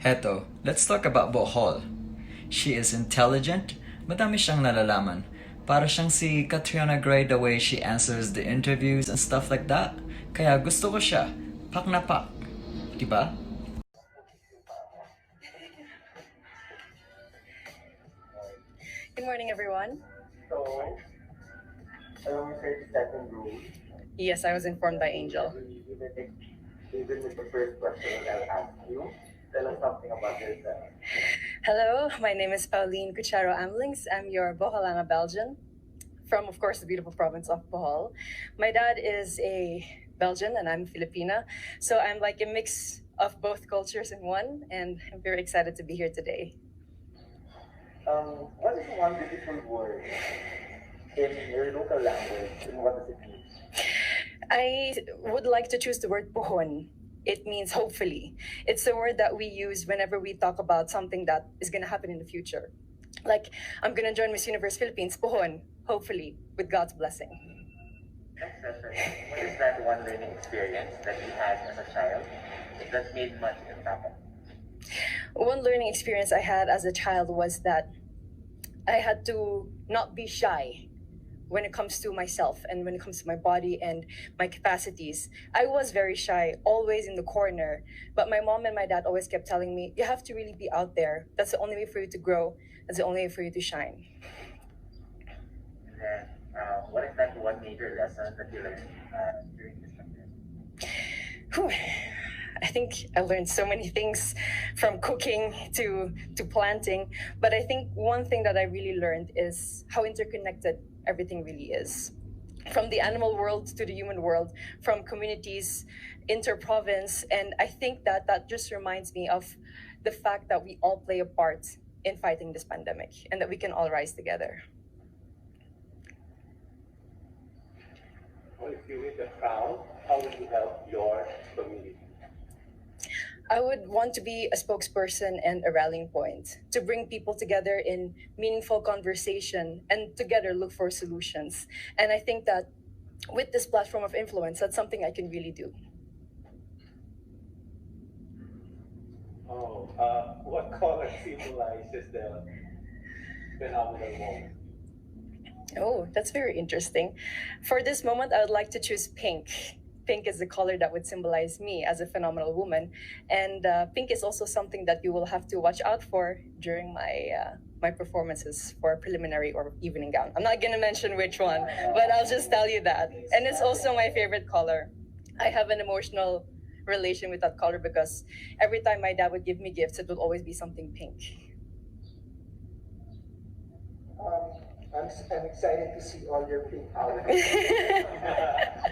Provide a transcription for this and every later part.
Heto, let's talk about BOHOL. She is intelligent, madami siyang nalalaman. Para siyang si Catriona Gray the way she answers the interviews and stuff like that. Kaya gusto ko siya. Pak na pak. Diba? Good morning, everyone. So, alam mo 30-second rule. Yes, I was informed by Angel. Even with the first question that I'll ask you, tell us something about yourself. Hello, my name is Pauline Cucharo Amlings. I'm your Boholanga Belgian from, of course, the beautiful province of Bohol. My dad is a Belgian and I'm Filipina, so I'm like a mix of both cultures in one, and I'm very excited to be here today. What is one beautiful word in your local language, and what does it mean? I would like to choose the word pohon. It means hopefully. It's a word that we use whenever we talk about something that is going to happen in the future. Like, I'm going to join Miss Universe Philippines, pohon, hopefully, with God's blessing. Next question. What is that one learning experience that you had as a child that made much impact? One learning experience I had as a child was that I had to not be shy when it comes to myself and when it comes to my body and my capacities. I was very shy, always in the corner, but my mom and my dad always kept telling me, you have to really be out there. That's the only way for you to grow. That's the only way for you to shine. And then, what is that one major lesson that you learned during this pandemic? Whew. I think I learned so many things from cooking to planting, but I think one thing that I really learned is how interconnected everything really is. From the animal world to the human world, from communities, inter-province, and I think that just reminds me of the fact that we all play a part in fighting this pandemic and that we can all rise together. Well, if you win the crown, how will you help your community? I would want to be a spokesperson and a rallying point to bring people together in meaningful conversation and together look for solutions. And I think that with this platform of influence, that's something I can really do. What color symbolizes the phenomenal moment? Oh, that's very interesting. For this moment, I would like to choose pink. Pink is the color that would symbolize me as a phenomenal woman. And pink is also something that you will have to watch out for during my performances for preliminary or evening gown. I'm not going to mention which one, but I'll just tell you that. And it's also my favorite color. I have an emotional relation with that color because every time my dad would give me gifts, it would always be something pink. I'm excited to see all your pink outfits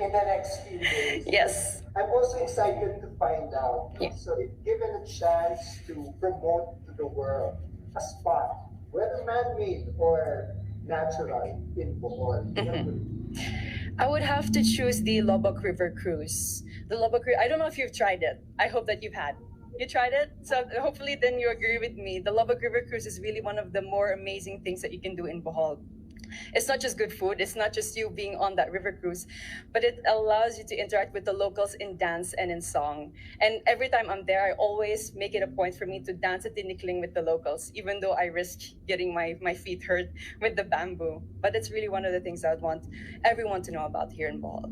in the next few days. Yes. I'm also excited to find out. Yeah. So if given a chance to promote to the world a spot, whether man-made or natural in Bohol, what would it be? I would have to choose the Lobok River Cruise. The Lobok River, I don't know if you've tried it. I hope that you've had. You tried it? So hopefully then you agree with me. The Lobok River Cruise is really one of the more amazing things that you can do in Bohol. It's not just good food, it's not just you being on that river cruise, but it allows you to interact with the locals in dance and in song. And every time I'm there, I always make it a point for me to dance at tinikling with the locals, even though I risk getting my feet hurt with the bamboo. But it's really one of the things I would want everyone to know about here in Bohol.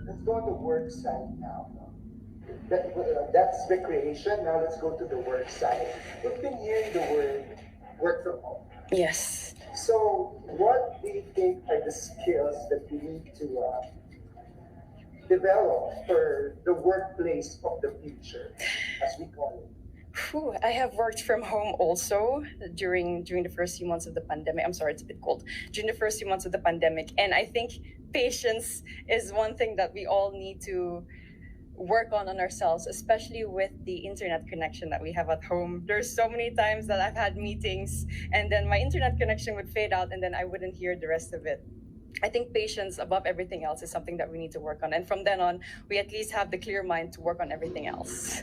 Let's go on the work side now. That's recreation. Now let's go to the work side. We've been hearing the word work from home. Yes. So, what do you think are the skills that we need to develop for the workplace of the future, as we call it? Whew, I have worked from home also during the first few months of the pandemic. I'm sorry, it's a bit cold. During the first few months of the pandemic, and I think patience is one thing that we all need to work on ourselves, especially with the internet connection that we have at home. There's so many times that I've had meetings and then my internet connection would fade out and then I wouldn't hear the rest of it. I think patience above everything else is something that we need to work on. And from then on, we at least have the clear mind to work on everything else.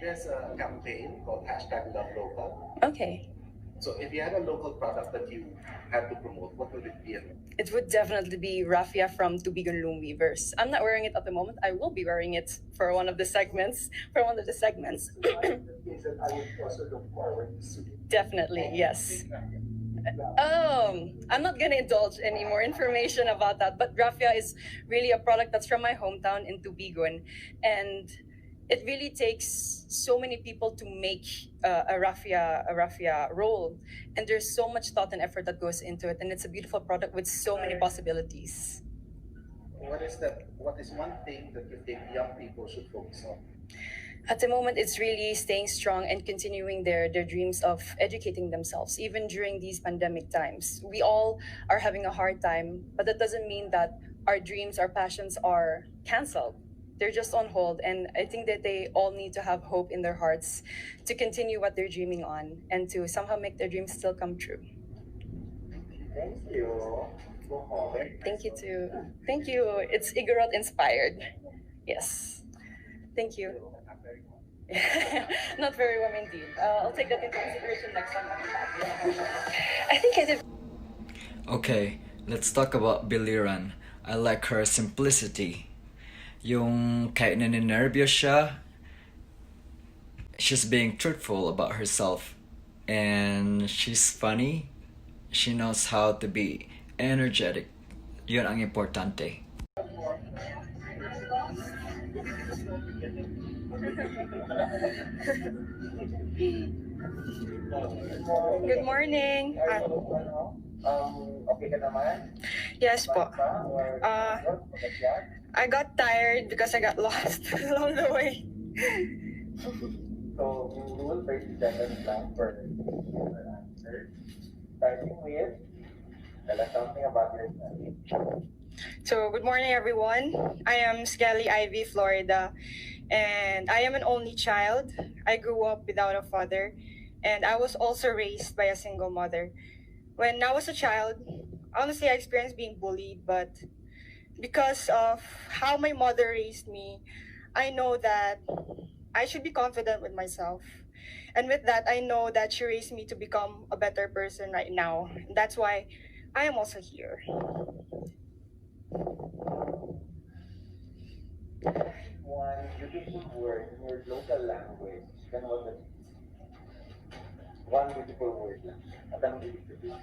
There's a campaign called #LoveLocal. Okay. So if you had a local product that you had to promote, what would it be? It would definitely be raffia from Tubigon Loom Weavers. I'm not wearing it at the moment. I will be wearing it for one of the segments. For one of the segments. Things that I would also look forward to see. Definitely, yes. I'm not gonna indulge any more information about that, but raffia is really a product that's from my hometown in Tubigon, and it really takes so many people to make a raffia roll, and there's so much thought and effort that goes into it, and it's a beautiful product with so many possibilities. What is one thing that you think young people should focus on? At the moment, it's really staying strong and continuing their dreams of educating themselves, even during these pandemic times. We all are having a hard time, but that doesn't mean that our dreams, our passions are canceled. They're just on hold, and I think that they all need to have hope in their hearts to continue what they're dreaming on and to somehow make their dreams still come true. Thank you. Bohol. Thank you too. Thank you. It's Igorot inspired. Yes. Thank you. Not very warm indeed. I'll take that into consideration next time. I think I did. Okay, let's talk about Biliran. I like her simplicity. Yung kahit naninervyos siya, she's being truthful about herself. And she's funny. She knows how to be energetic. Yun ang importante. Good morning. Okay ka naman? Yes po. Pa? Or maganda? I got tired because I got lost along the way. So, you rule 30 seconds lang for your answer. Starting with, tell us something about yourself. So, good morning, everyone. I am Skelly Ivy, Florida, and I am an only child. I grew up without a father, and I was also raised by a single mother. When I was a child, honestly, I experienced being bullied, but because of how my mother raised me, I know that I should be confident with myself. And with that, I know that she raised me to become a better person right now. That's why I am also here. One beautiful word in your local language, then what would it be? One beautiful word lang. At anong ibig sabihin?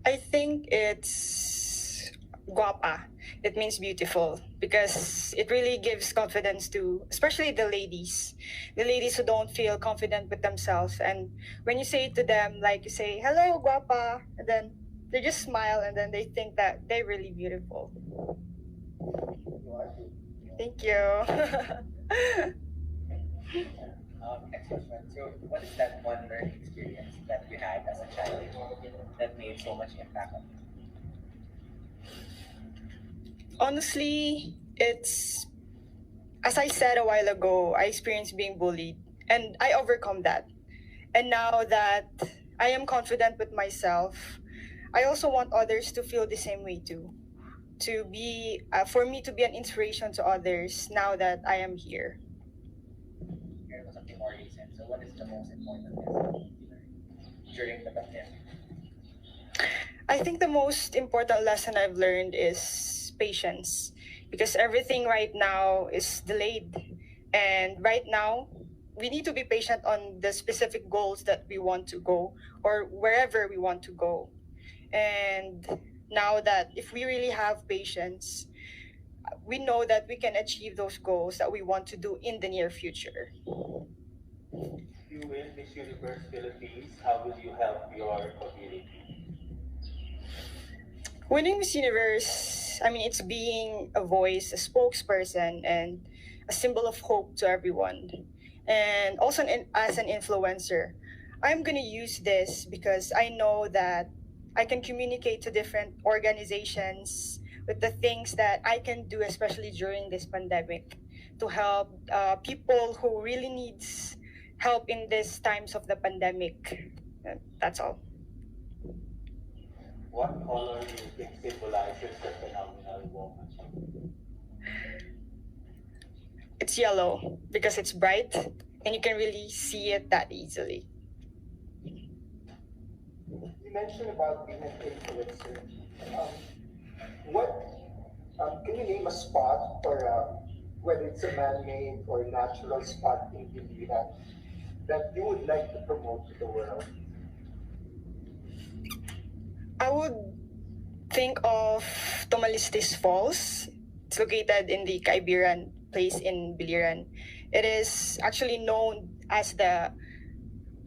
I think it's guapa. It means beautiful because it really gives confidence to, especially the ladies who don't feel confident with themselves. And when you say it to them, like you say, hello, guapa, and then they just smile and then they think that they're really beautiful. You are good. Thank you. Next question. So, what is that one learning experience that you had as a child that made so much impact on you? Honestly, it's, as I said a while ago, I experienced being bullied and I overcome that. And now that I am confident with myself, I also want others to feel the same way too. To be, for me to be an inspiration to others now that I am here. Here was something more recent. So, what is the most important lesson you learned during the pandemic? I think the most important lesson I've learned is patience because everything right now is delayed. And right now, we need to be patient on the specific goals that we want to go or wherever we want to go. And now that if we really have patience, we know that we can achieve those goals that we want to do in the near future. If you win Miss Universe Philippines, how will you help your community? Winning Miss Universe, I mean, it's being a voice, a spokesperson, and a symbol of hope to everyone. And also as an influencer, I'm going to use this because I know that I can communicate to different organizations with the things that I can do, especially during this pandemic, to help people who really needs help in these times of the pandemic. That's all. What color do you think symbolizes the phenomenal woman? It's yellow because it's bright and you can really see it that easily. You mentioned about being an influencer. Um, what can you name a spot or whether it's a man-made or natural spot in Biliran that you would like to promote to the world? I would think of Tomalistis Falls. It's located in the Cagayan place in Biliran. It is actually known as the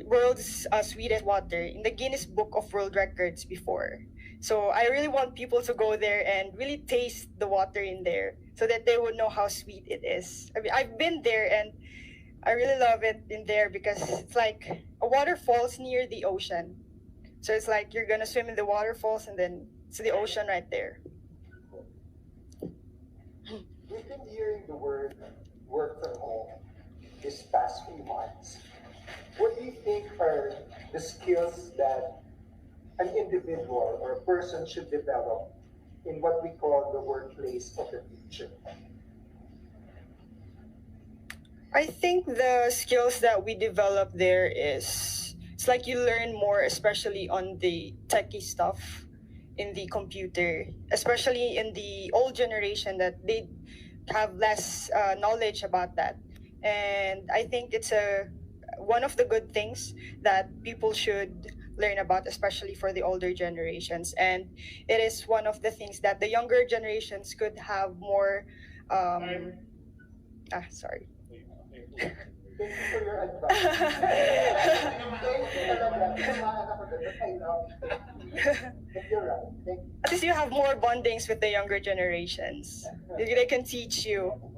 world's sweetest water in the Guinness Book of World Records before. So I really want people to go there and really taste the water in there so that they would know how sweet it is. I mean, I've been there and I really love it in there because it's like a waterfalls near the ocean. So it's like you're gonna swim in the waterfalls and then it's the ocean right there. We've been hearing the word work from home this past few months. What do you think are the skills that an individual or a person should develop in what we call the workplace of the future? I think the skills that we develop there is it's like you learn more, especially on the techie stuff in the computer, especially in the old generation that they have less knowledge about that. And I think it's one of the good things that people should learn about, especially for the older generations. And it is one of the things that the younger generations could have more. Sorry. Thank you for your advice. Thank you talaga. Tinamaan ako doon, but I love it. But you're right. Thank you. At least you have more bondings with the younger generations. They can teach you. I'm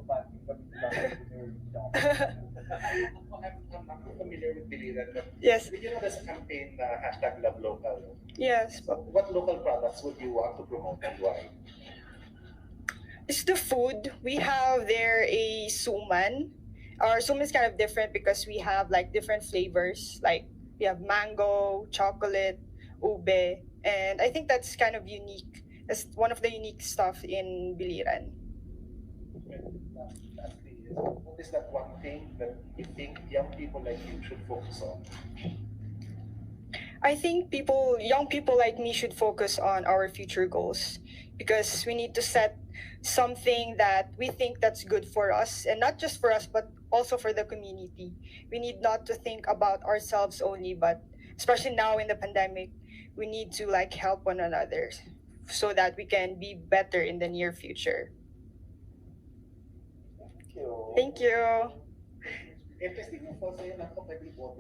not familiar with Biliran, but Yes. did you know this campaign, hashtag Love Local? Yes. So what local products would you want to promote and why? It's the food. We have there a suman. Our suman is kind of different because we have like different flavors. Like we have mango, chocolate, ube, and I think that's kind of unique. That's one of the unique stuff in Biliran. Lastly, what is that one thing that you think young people like you should focus on? I think young people like me should focus on our future goals because we need to set something that we think that's good for us and not just for us but also for the community. We need not to think about ourselves only, but especially now in the pandemic, we need to like help one another so that we can be better in the near future. Thank you. Thank you. Interesting yung falls na yun, ako pwede po.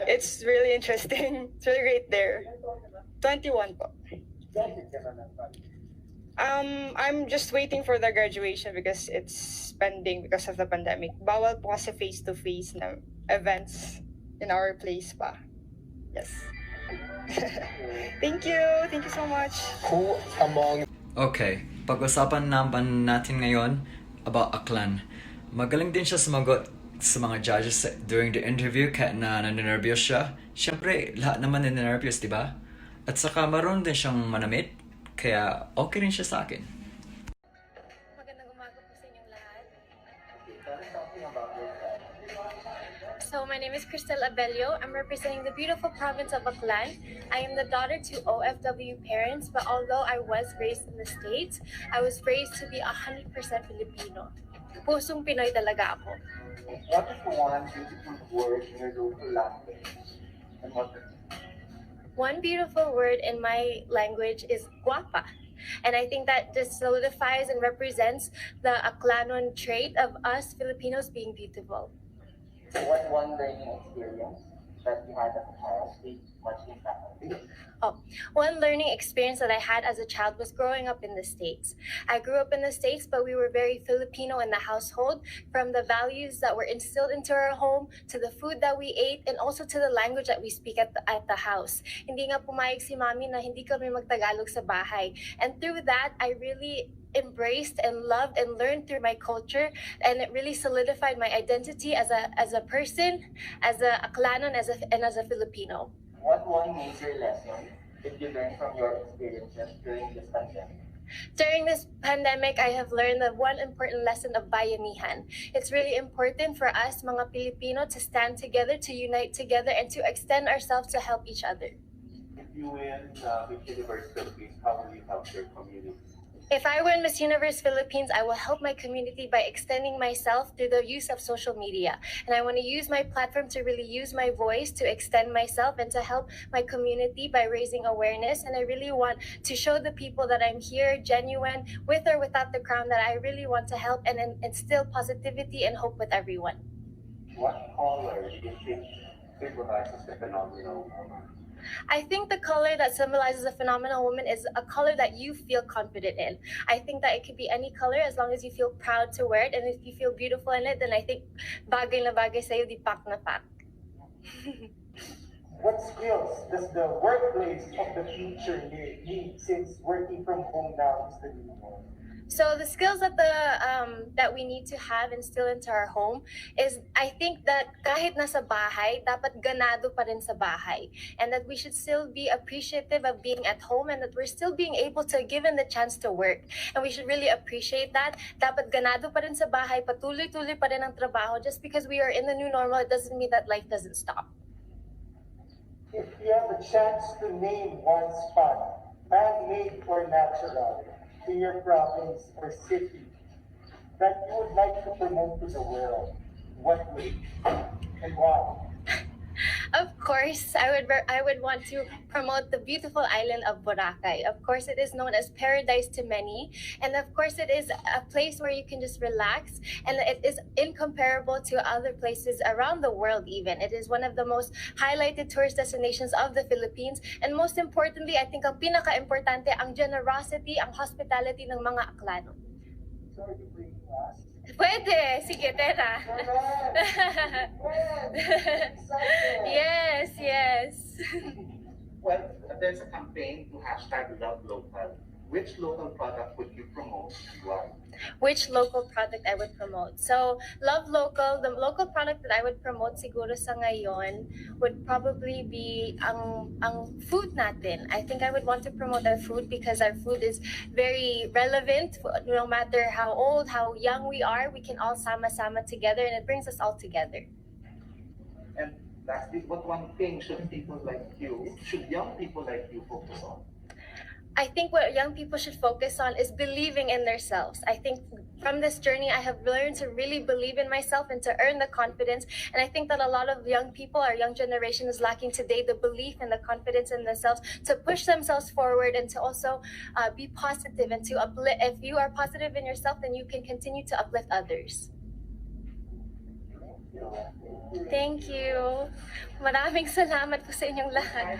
It's really interesting. It's really great there. 21 po. Bakit ka na nagpapalala? I'm just waiting for the graduation because it's pending because of the pandemic. Bawal po kasi face-to-face na events in our place pa. Yes. Thank you. Thank you so much. Who among Okay, pag-usapan naman natin ngayon about Aklan. Magaling din siya sumagot sa mga judges during the interview kahit na naninervyos siya. Siyempre, lahat naman naninervyos, di ba? At saka marunong din siyang manamit, kaya okay rin siya sa akin. Magandang umaga po sa inyong lahat. Talking about yourself. So my name is Cristel Abello. I'm representing the beautiful province of Aklan. I am the daughter to OFW parents, but although I was raised in the States, I was raised to be 100% Filipino. Pusong Pinoy talaga ako. What is one beautiful word in your local language? And what is One beautiful word in my language is guapa. And I think that just solidifies and represents the Aklanon trait of us Filipinos being beautiful. what one learning experience that you had as a child made much impact on you? One learning experience that I had as a child was growing up in the States. I grew up in the States, but we were very Filipino in the household, from the values that were instilled into our home, to the food that we ate, and also to the language that we speak at the house. Hindi nga pumayag si mami na hindi kami magtagalog sa bahay. And through that, I really embraced and loved and learned through my culture, and it really solidified my identity as a person, as a Aklanon, and as a Filipino. What one major lesson did you learn from your experiences during this pandemic? During this pandemic, I have learned the one important lesson of bayanihan. It's really important for us, mga Pilipino, to stand together, to unite together, and to extend ourselves to help each other. you win Miss Universe Philippines, how will you help your community? If I win Miss Universe Philippines, I will help my community by extending myself through the use of social media. And I want to use my platform to really use my voice to extend myself and to help my community by raising awareness. And I really want to show the people that I'm here, genuine, with or without the crown, that I really want to help and instill positivity and hope with everyone. What color do you think symbolizes the phenomenal woman? I think the color that symbolizes a phenomenal woman is a color that you feel confident in. I think that it could be any color as long as you feel proud to wear it, and if you feel beautiful in it, then I think bagay na bagay sa'yo, di pak na pak. What skills does the workplace of the future need since working from home now is the new norm? So the skills that that we need to have and instill into our home is, I think that kahit nasa bahay, dapat ganado pa rin sa bahay, and that we should still be appreciative of being at home, and that we're still being able to given the chance to work, and we should really appreciate that. Dapat ganado pa rin sa bahay, patuloy-tuloy pa rin ang trabaho. Just because we are in the new normal, it doesn't mean that life doesn't stop. If you have a chance to name one spot, man-made or natural, in your province or city that you would like to promote to the world, what way and why? Of course, I would want to promote the beautiful island of Boracay. Of course, it is known as paradise to many, and of course, it is a place where you can just relax, and it is incomparable to other places around the world. Even it is one of the most highlighted tourist destinations of the Philippines, and most importantly, I think ang pinaka-importante ang generosity, ang hospitality ng mga Aklano. Sorry to bring us. Pwede, sige, tera. Yes, yes. Well, there's a campaign to hashtag love local. Which local product would you promote and why? Which local product I would promote? So, love local. The local product that I would promote siguro sa ngayon would probably be ang food natin. I think I would want to promote our food because our food is very relevant. No matter how old, how young we are, we can all sama-sama together, and it brings us all together. And lastly, what one thing should young people like you focus on? I think what young people should focus on is believing in themselves. I think from this journey, I have learned to really believe in myself and to earn the confidence. And I think that a lot of young people, our young generation, is lacking today the belief and the confidence in themselves to push themselves forward and to also be positive and to uplift. If you are positive in yourself, then you can continue to uplift others. Thank you. Maraming salamat po sa inyong lahat.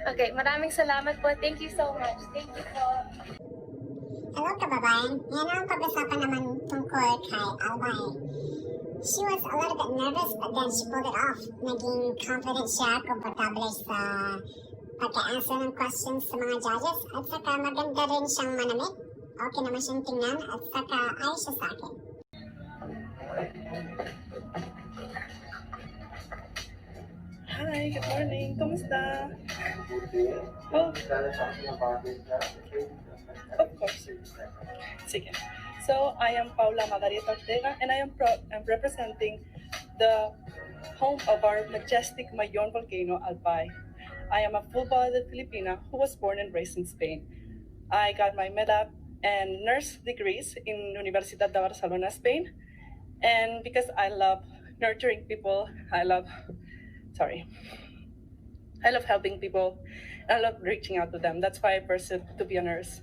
Okay, maraming salamat po. Thank you so much. Thank you po. Hello kababayan, yan ang pag-usapan naman tungkol kay Albay. She was a little bit nervous but then she pulled it off. Naging confident siya, komportable sa pagka-answer ng questions sa mga judges, at saka maganda rin siyang manamit. Okay naman siyang tingnan, at saka ayos siya sa akin. Hi, good morning. Kumusta? Oh. Something about it, Of course. Sige. So, I am Paula Margarita Ortega, and I am representing the home of our majestic Mayon volcano, Albay. I am a full-blooded Filipina who was born and raised in Spain. I got my MEDAP and nurse degrees in Universidad de Barcelona, Spain. And because I love nurturing people, I love helping people. I love reaching out to them. That's why I pursued to be a nurse.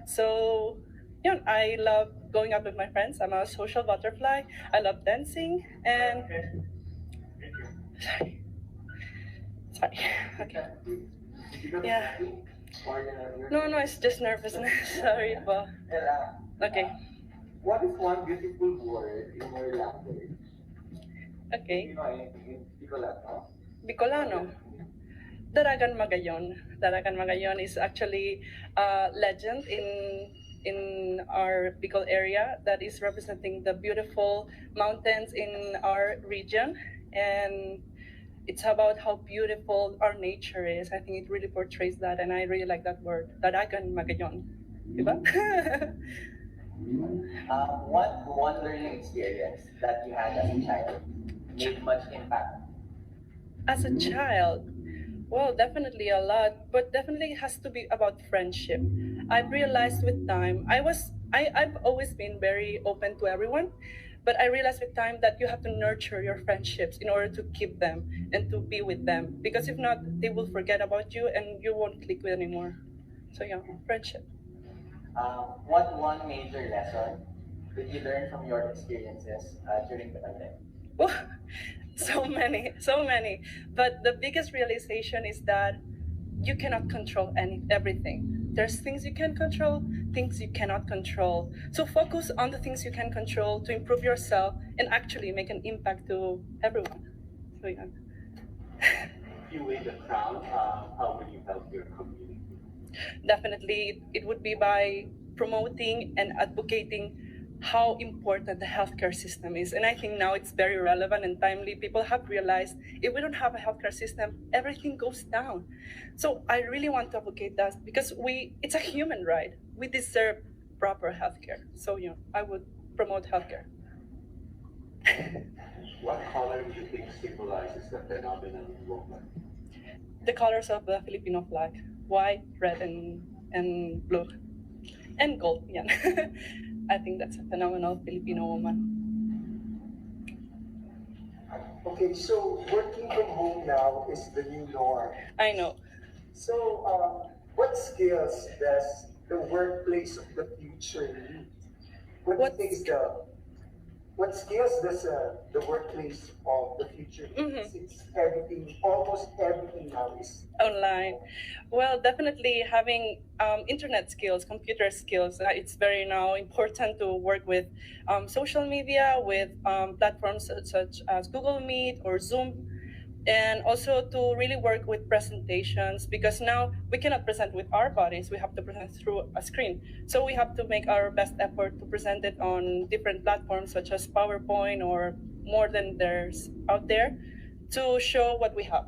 So, I love going out with my friends. I'm a social butterfly. I love dancing and sorry. Okay. Yeah. No, it's just nervousness. Sorry, but okay. What is one beautiful word in your language? Okay. You know anything in Bicolano? Bicolano. Daragan Magayon. Daragan Magayon is actually a legend in our Bicol area that is representing the beautiful mountains in our region, and it's about how beautiful our nature is. I think it really portrays that, and I really like that word, Daragan Magayon. Diba? One learning experience that you had as a child made much impact? As a child, Well, definitely a lot, but definitely it has to be about friendship. I've realized with time, I've always been very open to everyone, but I realized with time that you have to nurture your friendships in order to keep them and to be with them. Because if not, they will forget about you and you won't click with anymore. So yeah, friendship. What one major lesson did you learn from your experiences during the pandemic? Oh, so many, so many. But the biggest realization is that you cannot control everything. There's things you can control, things you cannot control. So focus on the things you can control to improve yourself and actually make an impact to everyone. So yeah. If you win the crown, how will you help your community? Definitely, it would be by promoting and advocating how important the healthcare system is. And I think now it's very relevant and timely. People have realized if we don't have a healthcare system, everything goes down. So I really want to advocate that because it's a human right. We deserve proper healthcare. So I would promote healthcare. What color do you think symbolizes the phenomenon woman? The colors of the Filipino flag: white, red, and blue, and gold. Yeah. I think that's a phenomenal Filipino woman. Okay, so working from home now is the new norm. I know. So, what skills does the workplace of the future need? What do you think is what skills does the workplace of the future need? Since almost everything now is Online. Well, definitely having internet skills, computer skills. It's very now important to work with social media, with platforms such as Google Meet or Zoom, and also to really work with presentations because now we cannot present with our bodies. We have to present through a screen. So we have to make our best effort to present it on different platforms such as PowerPoint or more than there's out there to show what we have.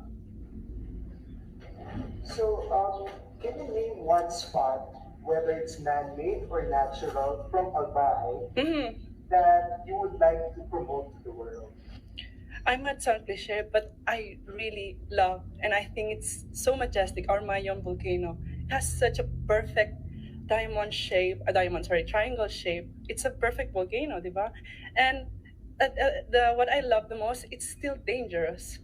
So, can you name one spot, whether it's man-made or natural, from Albay that you would like to promote to the world? I might sound cliche, but I really love, and I think it's so majestic, our Mayon volcano. It has such a perfect triangle shape. It's a perfect volcano, diba? And what I love the most, it's still dangerous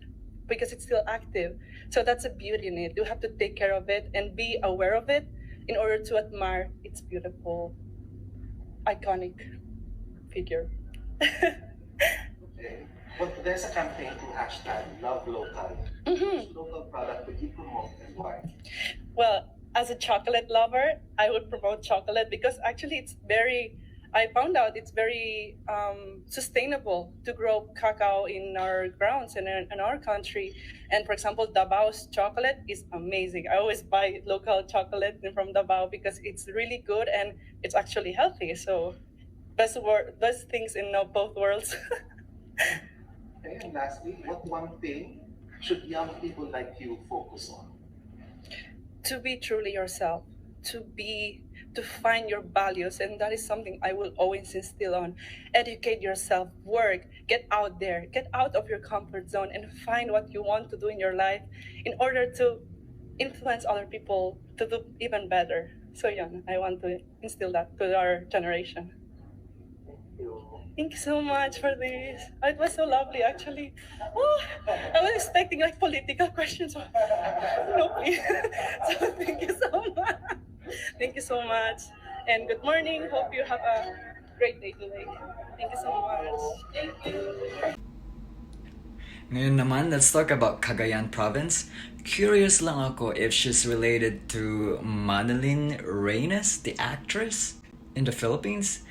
because it's still active. So that's a beauty in it. You have to take care of it and be aware of it in order to admire its beautiful, iconic figure. Okay. Well, there's a campaign to hashtag Love Local. Which local product would you promote and why? Well, as a chocolate lover, I would promote chocolate because actually I found out it's very sustainable to grow cacao in our grounds and in our country. And for example, Dabao's chocolate is amazing. I always buy local chocolate from Dabao because it's really good and it's actually healthy. So best things in both worlds. Okay, and lastly, what one thing should young people like you focus on? To be truly yourself, to find your values, and that is something I will always instill on. Educate yourself, work, get out there, get out of your comfort zone and find what you want to do in your life in order to influence other people to do even better. So yeah, I want to instill that to our generation. Thank you so much for this. It was so lovely, actually. Oh, I was expecting like political questions. No, please. So thank you so much. Thank you so much. And good morning. Hope you have a great day today. Thank you so much. Thank you. Ngayon naman, let's talk about Cagayan province. Curious lang ako if she's related to Madeline Reyes, the actress in the Philippines.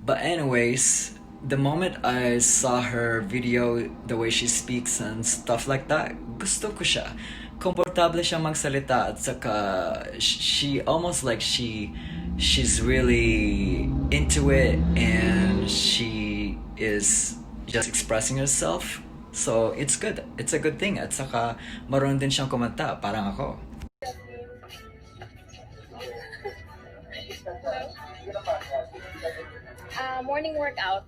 But anyways, the moment I saw her video, the way she speaks and stuff like that, gusto ko siya. Komportable siya magsalita at saka she almost like she's really into it and she is just expressing herself. So it's good. It's a good thing. At saka marunong din siyang kumanta, parang ako. Morning workout.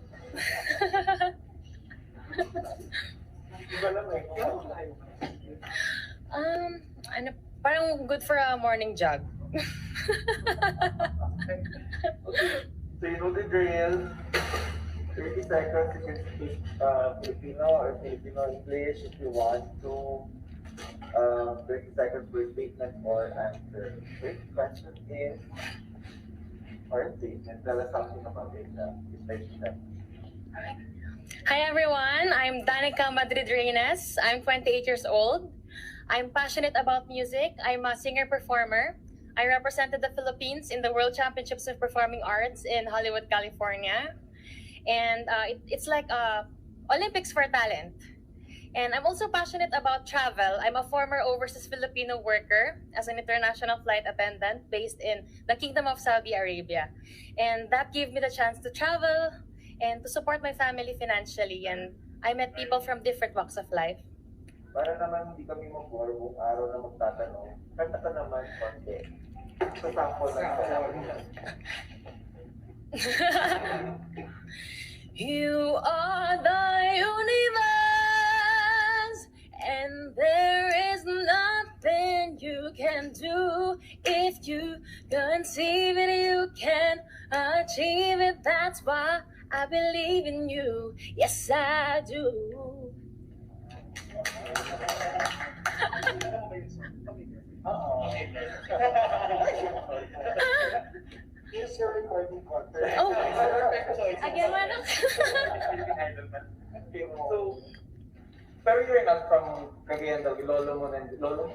Ano, parang good for a morning jog. So you know the drill. 30 seconds, you can speak Filipino or Filipino English if you want to. 30 seconds for statement or answer. First question is, or statement, tell us something about it. Hi everyone, I'm Danica Madrid Reynes. I'm 28 years old. I'm passionate about music. I'm a singer-performer. I represented the Philippines in the World Championships of Performing Arts in Hollywood, California. And it's like Olympics for talent. And I'm also passionate about travel. I'm a former overseas Filipino worker as an international flight attendant based in the Kingdom of Saudi Arabia. And that gave me the chance to travel and to support my family financially. And I met people from different walks of life. Para naman hindi kami mag-bore buong araw na magtatanong, kanta ka naman konti. So sample lang. You are the universe, and there is nothing you can do. If you conceive it, you can achieve it. That's why I believe in you. Yes, I do. Here's your recording contract. Oh, again, manok. So, pero you're not from Cagayan daw, lolo mo na, lolo mo?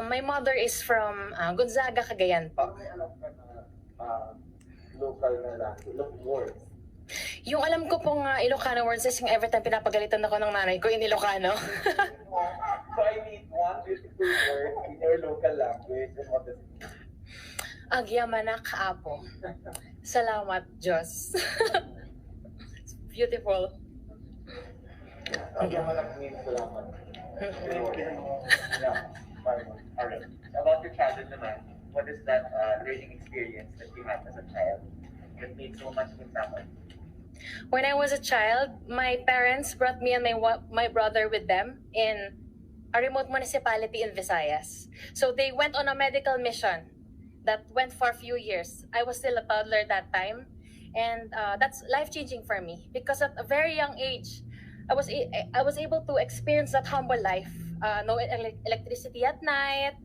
My mother is from Gonzaga, Cagayan po. May alam ka na local na language, words. Yung alam ko pong Ilocano words is yung every time pinapagalitan ako ng nanay ko in Ilocano. So I need one beautiful word in your local language and what is it? Agyamanak apo. Salamat, Diyos. It's beautiful. Agyamanak means salamat. Yeah, alright. About your childhood naman, what is that learning experience that you had as a child that made so much impact on you? When I was a child, my parents brought me and my brother with them in a remote municipality in Visayas. So they went on a medical mission that went for a few years. I was still a toddler that time, and that's life-changing for me because at a very young age, I was able to experience that humble life. No electricity at night,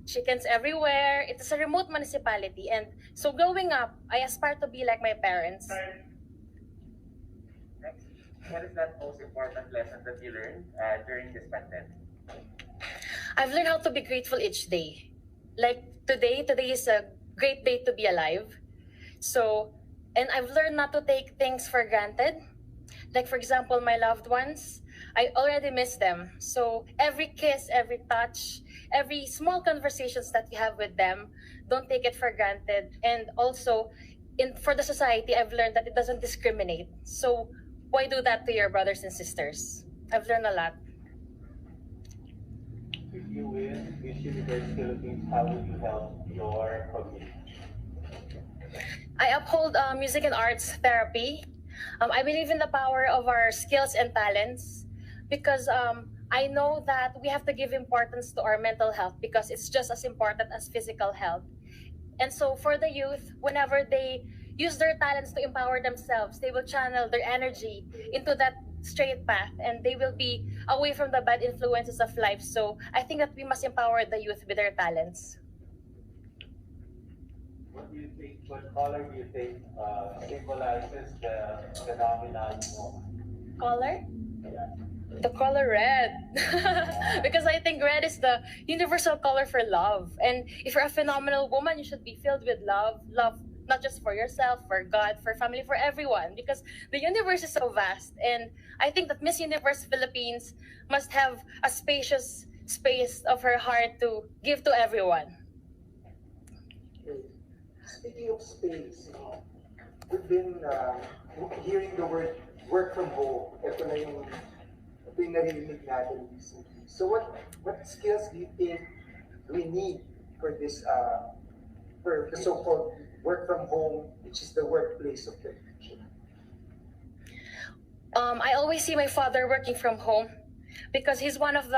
chickens everywhere. It is a remote municipality, and so growing up, I aspire to be like my parents. Next, what is that most important lesson that you learned during this pandemic? I've learned how to be grateful each day. Like today is a great day to be alive. So, and I've learned not to take things for granted. Like for example, my loved ones, I already miss them. So every kiss, every touch, every small conversations that you have with them, don't take it for granted. And also, for the society, I've learned that it doesn't discriminate. So why do that to your brothers and sisters? I've learned a lot. If you win Miss Universe Philippines, how will you help your community? I uphold music and arts therapy. I believe in the power of our skills and talents because I know that we have to give importance to our mental health because it's just as important as physical health. And so for the youth, whenever they use their talents to empower themselves, they will channel their energy into that straight path and they will be away from the bad influences of life. So I think that we must empower the youth with their talents. What do you think, what color do you think symbolizes the phenomenon of Color? The color red. Because I think red is the universal color for love. And if you're a phenomenal woman, you should be filled with love. Love not just for yourself, for God, for family, for everyone. Because the universe is so vast. And I think that Miss Universe Philippines must have a spacious space of her heart to give to everyone. Speaking of space, we've been hearing the word work from home. Ito na yung narinig natin recently. So what skills do you think we need for this, for the so-called work from home, which is the workplace of the future? I always see my father working from home because he's one of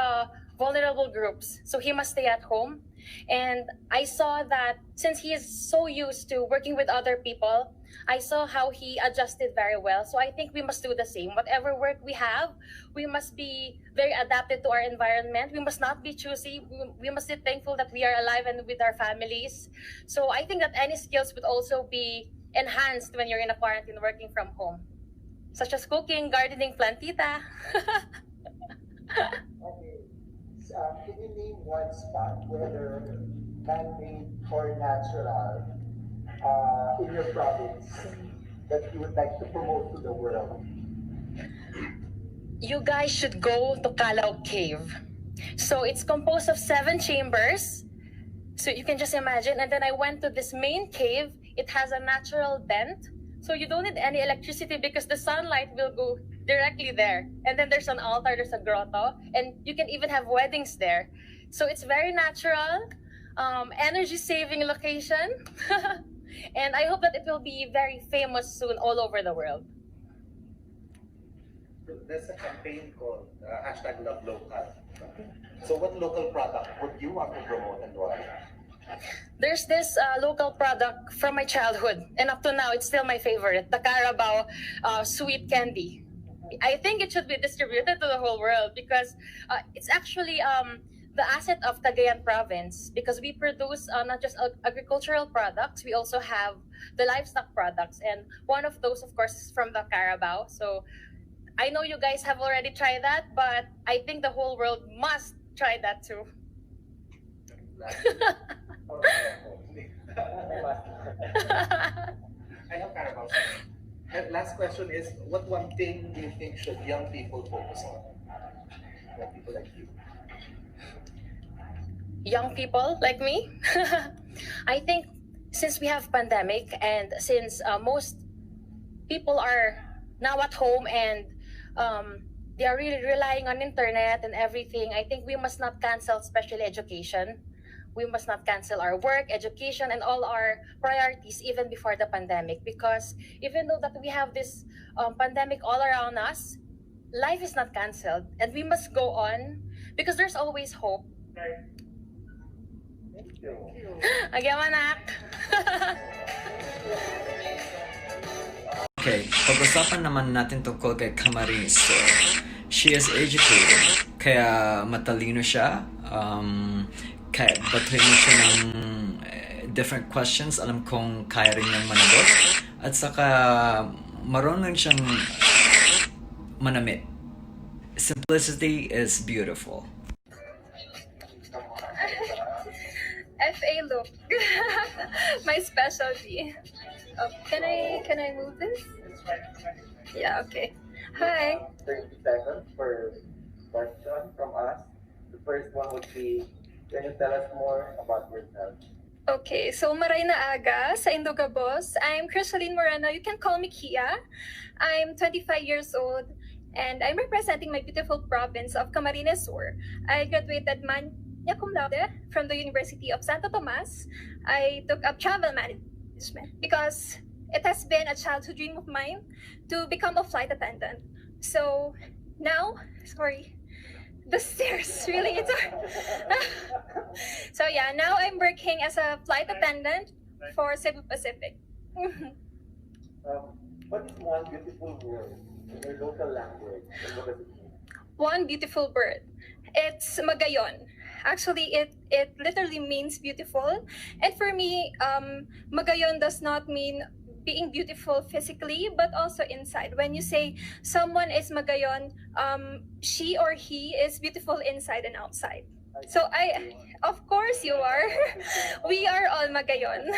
vulnerable groups. So he must stay at home. And I saw that since he is so used to working with other people, I saw how he adjusted very well. So I think we must do the same. Whatever work we have, we must be very adapted to our environment. We must not be choosy. We must be thankful that we are alive and with our families. So I think that any skills would also be enhanced when you're in a quarantine working from home, such as cooking, gardening, plantita. Okay. Can you name one spot, whether man-made or natural, in your province that you would like to promote to the world? You guys should go to Calao Cave. So it's composed of 7 chambers. So you can just imagine. And then I went to this main cave. It has a natural vent. So you don't need any electricity because the sunlight will go directly there. And then there's an altar, there's a grotto, and you can even have weddings there. So it's very natural, energy-saving location. And I hope that it will be very famous soon all over the world. There's a campaign called hashtag Love Local. So what local product would you want to promote and why? There's this local product from my childhood, and up to now, it's still my favorite, the Carabao sweet candy. I think it should be distributed to the whole world because it's actually the asset of Cagayan province, because we produce not just agricultural products, we also have the livestock products, and one of those, of course, is from the Carabao. So I know you guys have already tried that, but I think the whole world must try that too. I have Carabao. And last question is, what one thing do you think should young people focus on? Young people like you. Young people like me? I think since we have pandemic and since most people are now at home and they are really relying on internet and everything, I think we must not cancel especially education. We must not cancel our work, education, and all our priorities even before the pandemic, because even though that we have this pandemic all around us, life is not canceled and we must go on because there's always hope. Agyaman. Okay, pag-usapan naman natin tungkol kay Camarines. So, she is educated, kaya matalino siya. Kaya batuhin mo siya ng different questions. Alam kong kaya rin niyang managot. At saka marunong siyang manamit. Simplicity is beautiful. FA look. My specialty. Oh, can I move this? Yeah, okay. Hi. 30 seconds for question from us. The first one would be, can you tell us more about yourself? Okay, so maray na aga sa Indogabos. I'm Crisaline Moreno. You can call me Kia. I'm 25 years old and I'm representing my beautiful province of Camarines Sur. I graduated magna cum laude from the University of Santo Tomas. I took up travel management because it has been a childhood dream of mine to become a flight attendant. So now, sorry, the stairs really, it's so yeah, now I'm working as a flight attendant for Cebu Pacific. What is one beautiful word in your local language? And what does it mean? One beautiful word. It's magayon. Actually, it literally means beautiful. And for me, magayon does not mean being beautiful physically, but also inside. When you say someone is magayon, she or he is beautiful inside and outside. So of course you are. We are all magayon.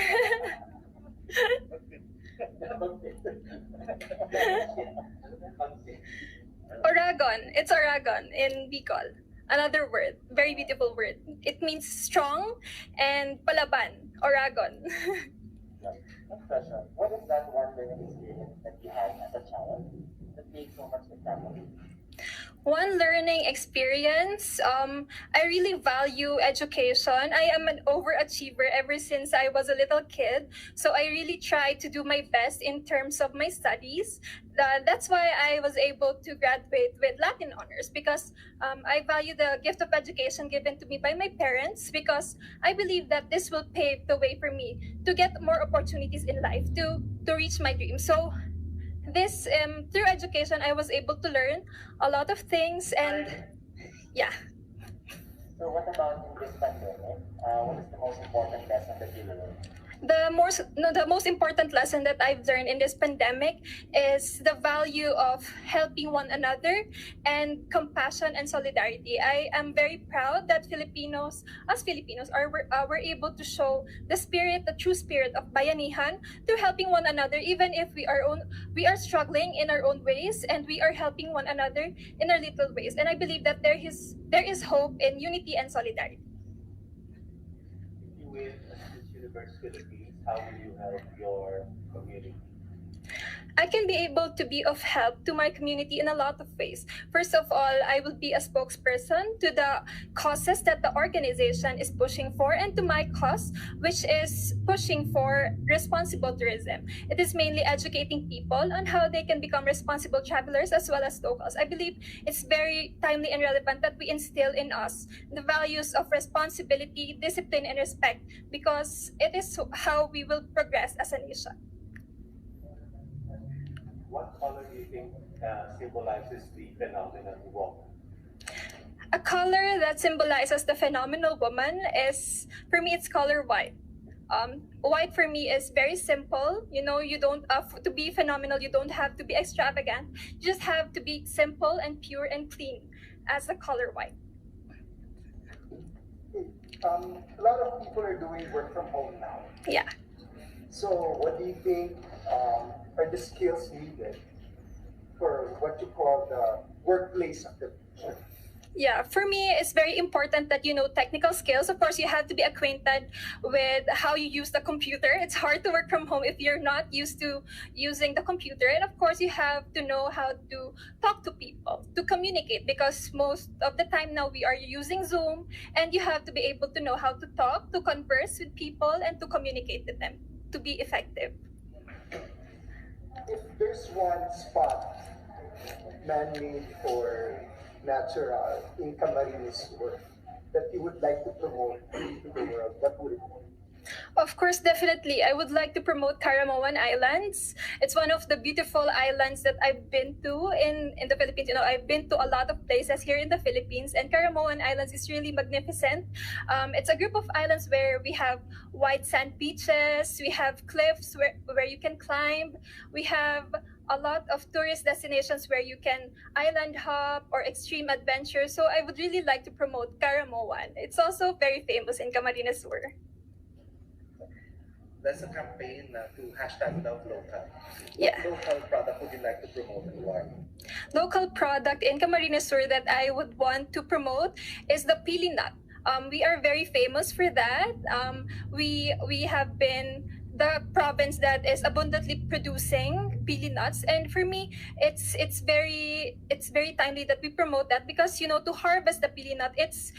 Oragon. It's Oragon in Bicol. Another word, very beautiful word. It means strong and palaban, Oragon. Next question. What is that one learning experience that you had as a child that makes so much difference? One learning experience, I really value education. I am an overachiever ever since I was a little kid. So I really try to do my best in terms of my studies. That's why I was able to graduate with Latin honors because I value the gift of education given to me by my parents because I believe that this will pave the way for me to get more opportunities in life to reach my dreams. So this through education I was able to learn a lot of things and yeah. So what about in this pandemic? What is the most important lesson that you learned? The most important lesson that I've learned in this pandemic is the value of helping one another and compassion and solidarity. I am very proud that us Filipinos, were able to show the true spirit of bayanihan through helping one another, even if we are struggling in our own ways, and we are helping one another in our little ways. And I believe that there is hope in unity and solidarity. If you win Miss Universe Philippines, how will you help your community? I can be able to be of help to my community in a lot of ways. First of all, I will be a spokesperson to the causes that the organization is pushing for and to my cause, which is pushing for responsible tourism. It is mainly educating people on how they can become responsible travelers as well as locals. I believe it's very timely and relevant that we instill in us the values of responsibility, discipline, and respect because it is how we will progress as a nation. What color do you think symbolizes the phenomenon woman? A color that symbolizes the phenomenal woman is, for me, it's color white. White for me is very simple. You know, you don't to be phenomenal. You don't have to be extravagant. You just have to be simple and pure and clean, as the color white. A lot of people are doing work from home now. Yeah. So what do you think are the skills needed for what you call the workplace of the future? Yeah, for me, it's very important that you know technical skills. Of course, you have to be acquainted with how you use the computer. It's hard to work from home if you're not used to using the computer. And of course, you have to know how to talk to people, to communicate, because most of the time now we are using Zoom, and you have to be able to know how to talk, to converse with people, and to communicate with them to be effective. If there's one spot man-made or natural in Camarines work that you would like to promote to the world, what would it be? Of course, definitely. I would like to promote Caramoan Islands. It's one of the beautiful islands that I've been to in the Philippines. You know, I've been to a lot of places here in the Philippines, and Caramoan Islands is really magnificent. It's a group of islands where we have white sand beaches, we have cliffs where you can climb, we have a lot of tourist destinations where you can island hop or extreme adventure. So I would really like to promote Caramoan. It's also very famous in Camarines Sur. There's a campaign to hashtag love local. Yeah. What local product would you like to promote and why? Local product in Camarines Sur that I would want to promote is the pili nut. We are very famous for that. We have been the province that is abundantly producing pili nuts, and for me it's very timely that we promote that because you know to harvest the pili nut it's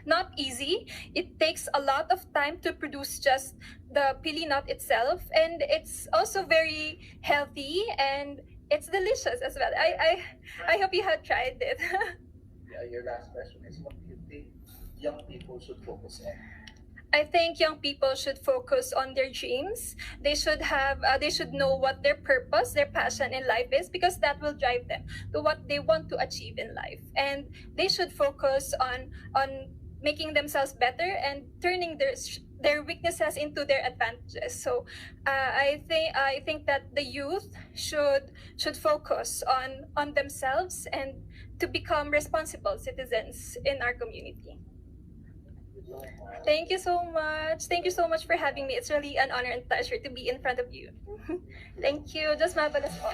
not easy. It takes a lot of time to produce just the pili nut itself, and it's also very healthy and it's delicious as well. I hope you have tried it. Yeah, your last question is what do you think young people should focus on? I think young people should focus on their dreams. They should know what their purpose, their passion in life is, because that will drive them to what they want to achieve in life. And they should focus on making themselves better and turning their weaknesses into their advantages. So I think that the youth should focus on themselves and to become responsible citizens in our community. Thank you so much. Thank you so much for having me. It's really an honor and pleasure to be in front of you. Thank you. Just marvelous po.